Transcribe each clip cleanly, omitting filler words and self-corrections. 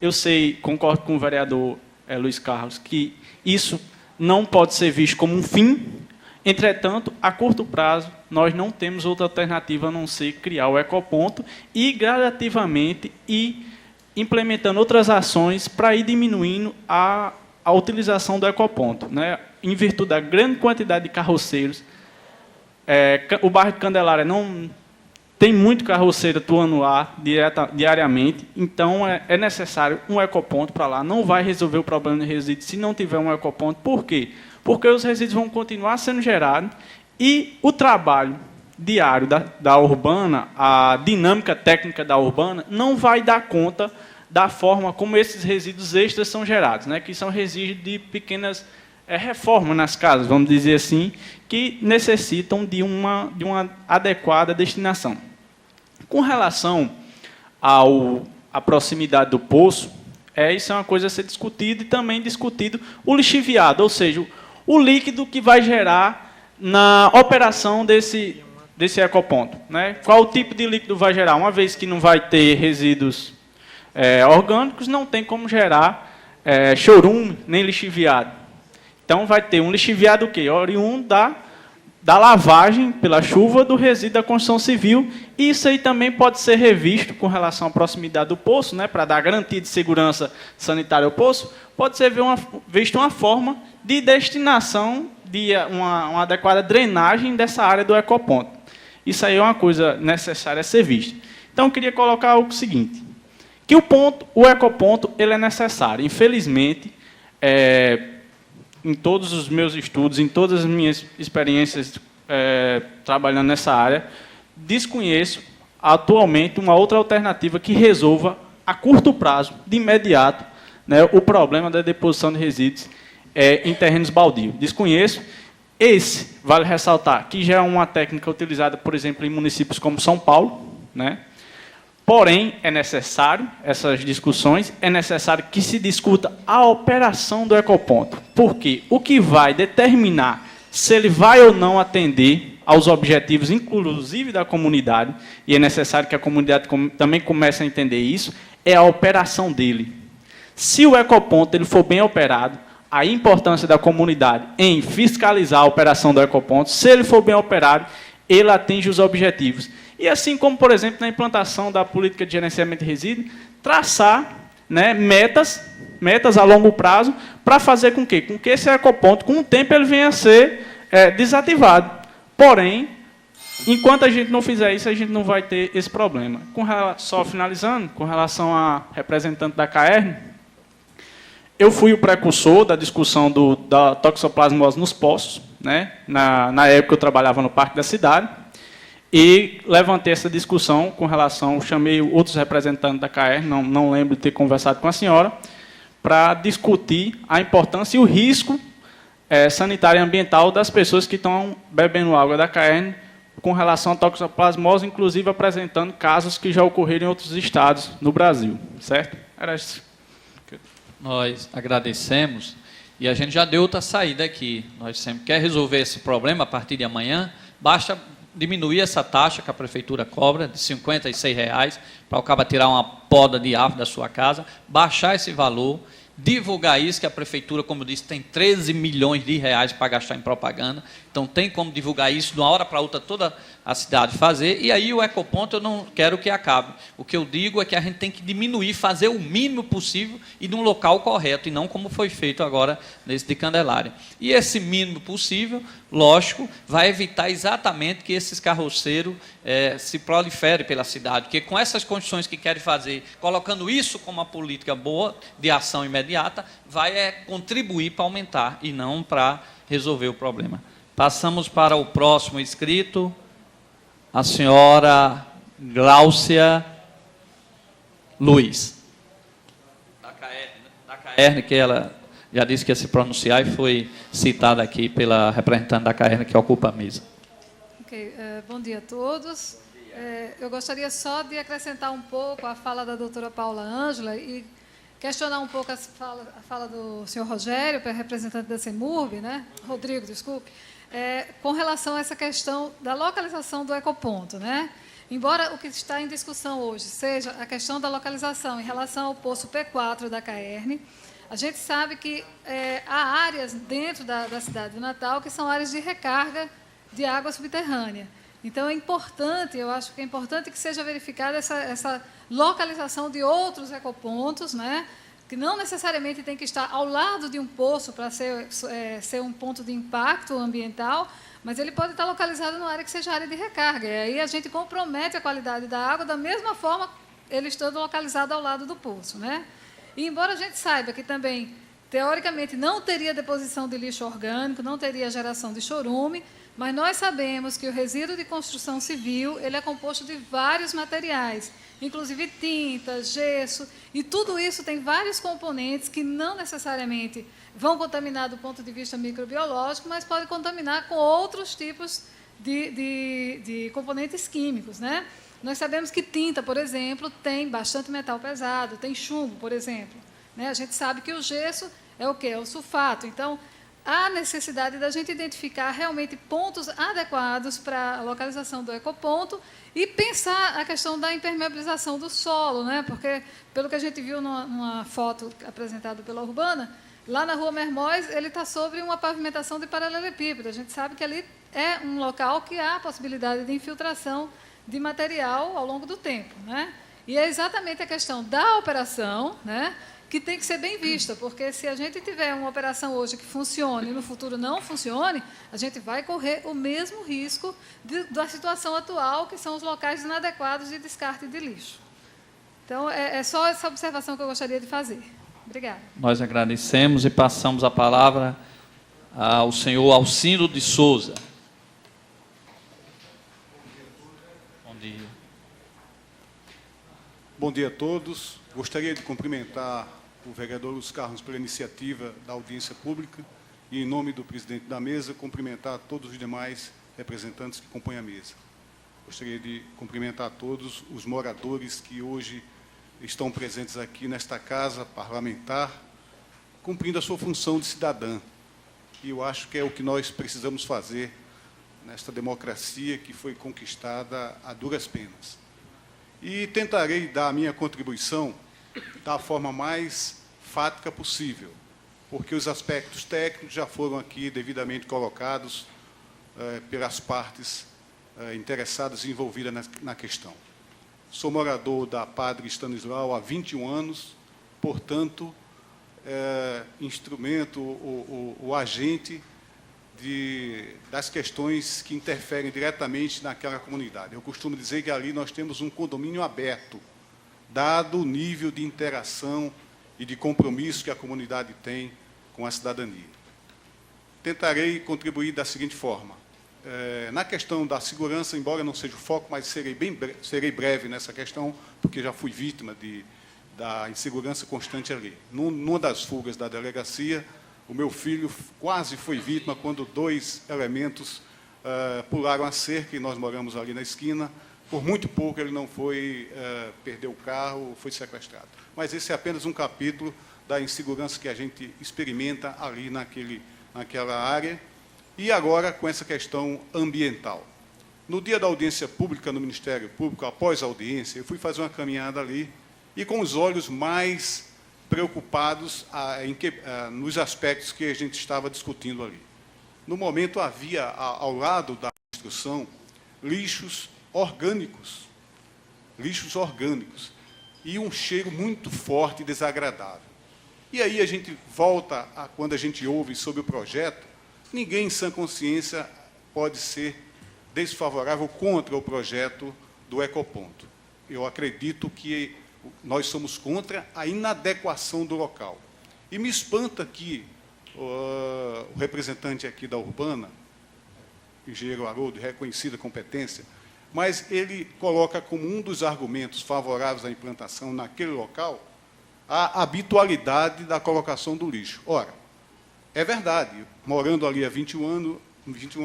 Eu sei, concordo com o vereador Luiz Carlos, que isso não pode ser visto como um fim. Entretanto, a curto prazo, nós não temos outra alternativa a não ser criar o ecoponto e, gradativamente, ir implementando outras ações para ir diminuindo a utilização do ecoponto, né? Em virtude da grande quantidade de carroceiros, o bairro de Candelária não tem muito carroceiro atuando lá diariamente, então é necessário um ecoponto para lá. Não vai resolver o problema de resíduos se não tiver um ecoponto. Por quê? Porque os resíduos vão continuar sendo gerados e o trabalho diário da urbana, a dinâmica técnica da urbana, não vai dar conta da forma como esses resíduos extras são gerados, né? Que são resíduos de pequenas reformas nas casas, vamos dizer assim, que necessitam de uma adequada destinação. Com relação à proximidade do poço, isso é uma coisa a ser discutida e também discutido o lixiviado, ou seja, o líquido que vai gerar na operação desse ecoponto, né? Qual tipo de líquido vai gerar? Uma vez que não vai ter resíduos orgânicos, não tem como gerar chorume nem lixiviado. Então, vai ter um lixiviado o quê? Oriundo da lavagem pela chuva do resíduo da construção civil, e isso aí também pode ser revisto com relação à proximidade do poço, né, para dar garantia de segurança sanitária ao poço, pode ser visto uma forma de destinação de uma adequada drenagem dessa área do ecoponto. Isso aí é uma coisa necessária a ser vista. Então, eu queria colocar o seguinte, que o ecoponto ele é necessário. Infelizmente, em todos os meus estudos, em todas as minhas experiências trabalhando nessa área, desconheço atualmente uma outra alternativa que resolva a curto prazo, de imediato, né, o problema da deposição de resíduos em terrenos baldios. Desconheço. Vale ressaltar, que já é uma técnica utilizada, por exemplo, em municípios como São Paulo, né? Porém, é necessário essas discussões, é necessário que se discuta a operação do ecoponto. Porque o que vai determinar se ele vai ou não atender aos objetivos, inclusive da comunidade, e é necessário que a comunidade também comece a entender isso, é a operação dele. Se o ecoponto ele for bem operado, a importância da comunidade em fiscalizar a operação do ecoponto, se ele for bem operado, ele atinge os objetivos. E assim como, por exemplo, na implantação da política de gerenciamento de resíduos, traçar, né, metas a longo prazo para fazer com que esse ecoponto, com o tempo, ele venha a ser desativado. Porém, enquanto a gente não fizer isso, a gente não vai ter esse problema. Só finalizando, com relação à representante da CAERN, eu fui o precursor da discussão da toxoplasmose nos poços, né? Na época eu trabalhava no Parque da Cidade, e levantei essa discussão com relação, chamei outros representantes da CAERN, não lembro de ter conversado com a senhora, para discutir a importância e o risco sanitário e ambiental das pessoas que estão bebendo água da CAERN com relação à toxoplasmose, inclusive apresentando casos que já ocorreram em outros estados no Brasil. Certo? Era isso. Nós agradecemos e a gente já deu outra saída aqui. Nós sempre quer resolver esse problema a partir de amanhã, basta diminuir essa taxa que a prefeitura cobra, de R$ 56, para o cabo tirar uma poda de árvore da sua casa, baixar esse valor, divulgar isso, que a prefeitura, como eu disse, tem 13 milhões de reais para gastar em propaganda, então tem como divulgar isso de uma hora para outra, toda a cidade fazer, e aí o ecoponto eu não quero que acabe. O que eu digo é que a gente tem que diminuir, fazer o mínimo possível e num local correto, e não como foi feito agora nesse de Candelária. E esse mínimo possível, lógico, vai evitar exatamente que esses carroceiros se proliferem pela cidade, porque com essas condições que querem fazer, colocando isso como uma política boa, de ação imediata, vai contribuir para aumentar e não para resolver o problema. Passamos para o próximo inscrito, a senhora Gláucia Luiz, da CAERN, que ela já disse que ia se pronunciar e foi citada aqui pela representante da CAERN, que ocupa a mesa. Ok, bom dia a todos. Eu gostaria só de acrescentar um pouco a fala da doutora Paula Ângela e questionar um pouco a fala do senhor Rogério, representante da CEMURB, né? Rodrigo, desculpe, com relação a essa questão da localização do ecoponto, né? embora o que está em discussão hoje seja a questão da localização em relação ao poço P4 da Caerne, a gente sabe que há áreas dentro da cidade de Natal que são áreas de recarga de água subterrânea. Então, é importante, eu acho que é importante que seja verificada essa localização de outros ecopontos, né, que não necessariamente tem que estar ao lado de um poço para ser um ponto de impacto ambiental, mas ele pode estar localizado numa área que seja área de recarga. E aí a gente compromete a qualidade da água da mesma forma ele estando localizado ao lado do poço, né? E embora a gente saiba que também, teoricamente, não teria deposição de lixo orgânico, não teria geração de chorume, mas nós sabemos que o resíduo de construção civil ele é composto de vários materiais, inclusive tinta, gesso, e tudo isso tem vários componentes que não necessariamente vão contaminar do ponto de vista microbiológico, mas podem contaminar com outros tipos de componentes químicos, né? Nós sabemos que tinta, por exemplo, tem bastante metal pesado, tem chumbo, por exemplo, né? A gente sabe que o gesso é o quê? É o sulfato. Então, há necessidade da gente identificar realmente pontos adequados para a localização do ecoponto e pensar a questão da impermeabilização do solo, né? Porque, pelo que a gente viu numa foto apresentada pela Urbana, lá na Rua Mermóis, ele está sobre uma pavimentação de paralelepípedo. A gente sabe que ali é um local que há a possibilidade de infiltração de material ao longo do tempo, né? E é exatamente a questão da operação, né, que tem que ser bem vista, porque se a gente tiver uma operação hoje que funcione e no futuro não funcione, a gente vai correr o mesmo risco da situação atual, que são os locais inadequados de descarte de lixo. Então, é só essa observação que eu gostaria de fazer. Obrigada. Nós agradecemos e passamos a palavra ao senhor Alcindo de Souza. Bom dia. Bom dia a todos. Gostaria de cumprimentar o vereador Luiz Carlos pela iniciativa da audiência pública e, em nome do presidente da mesa, cumprimentar todos os demais representantes que compõem a mesa. Gostaria de cumprimentar a todos os moradores que hoje estão presentes aqui nesta casa parlamentar, cumprindo a sua função de cidadã. E eu acho que é o que nós precisamos fazer nesta democracia que foi conquistada a duras penas. E tentarei dar a minha contribuição da forma mais fática possível, porque os aspectos técnicos já foram aqui devidamente colocados pelas partes interessadas e envolvidas na questão. Sou morador da Padre Stanislau há 21 anos, portanto, instrumento, o agente das questões que interferem diretamente naquela comunidade. Eu costumo dizer que ali nós temos um condomínio aberto, dado o nível de interação e de compromisso que a comunidade tem com a cidadania. Tentarei contribuir da seguinte forma. Na questão da segurança, embora não seja o foco, mas serei breve nessa questão, porque já fui vítima da insegurança constante ali. Numa das fugas da delegacia, o meu filho quase foi vítima quando 2 elementos pularam a cerca, e nós moramos ali na esquina. Por muito pouco ele não foi, perdeu o carro, foi sequestrado. Mas esse é apenas um capítulo da insegurança que a gente experimenta ali naquela área. E agora com essa questão ambiental. No dia da audiência pública no Ministério Público, após a audiência, eu fui fazer uma caminhada ali e com os olhos mais preocupados nos aspectos que a gente estava discutindo ali. No momento, havia, ao lado da construção, lixos orgânicos, e um cheiro muito forte e desagradável. E aí a gente volta quando a gente ouve sobre o projeto, ninguém em sã consciência pode ser desfavorável contra o projeto do ecoponto. Eu acredito que nós somos contra a inadequação do local. E me espanta que o representante aqui da Urbana, engenheiro Haroldo, de reconhecida competência, mas ele coloca como um dos argumentos favoráveis à implantação naquele local a habitualidade da colocação do lixo. Ora, é verdade, morando ali há 21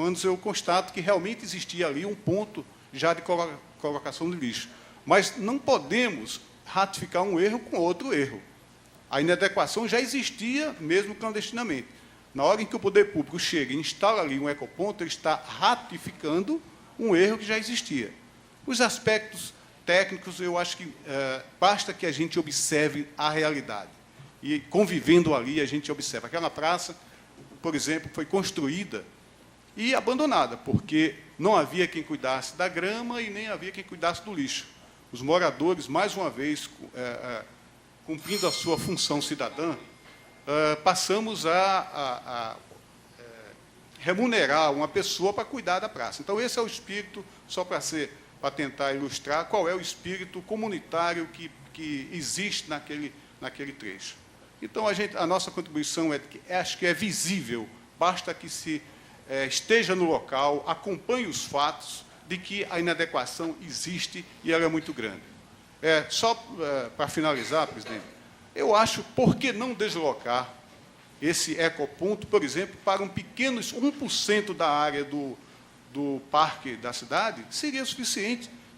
anos, eu constato que realmente existia ali um ponto já de colocação de lixo. Mas não podemos ratificar um erro com outro erro. A inadequação já existia, mesmo clandestinamente. Na hora em que o poder público chega e instala ali um ecoponto, ele está ratificando um erro que já existia. Os aspectos técnicos, eu acho que basta que a gente observe a realidade. E, convivendo ali, a gente observa. Aquela praça, por exemplo, foi construída e abandonada, porque não havia quem cuidasse da grama e nem havia quem cuidasse do lixo. Os moradores, mais uma vez, cumprindo a sua função cidadã, passamos a remunerar uma pessoa para cuidar da praça. Então, esse é o espírito, só para tentar ilustrar qual é o espírito comunitário que existe naquele trecho. Então, a nossa contribuição acho que é visível, basta que se esteja no local, acompanhe os fatos de que a inadequação existe e ela é muito grande. Só para finalizar, presidente, eu acho, por que não deslocar esse ecoponto, por exemplo, para um pequeno 1% da área do parque da cidade, seria suficiente.